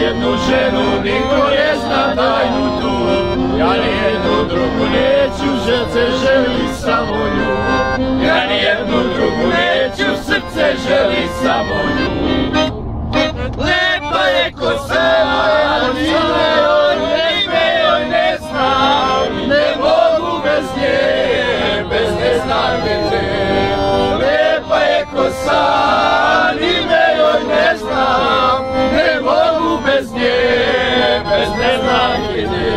Jednu ženu, niko ne zna tajnu tu. Ja nijednu drugu neću, želce želi samo nju. Ja nijednu drugu neću, srce želi samo nju. Lepa je kosa, ime joj ne znam. Ne mogu bez nje, bez ne znamenje. Lepa je kosa, ime joj ne znam. Ne mogu bez nje, bez neznamenje.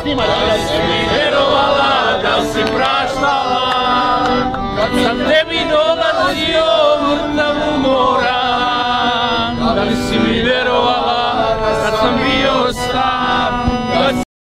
Snima,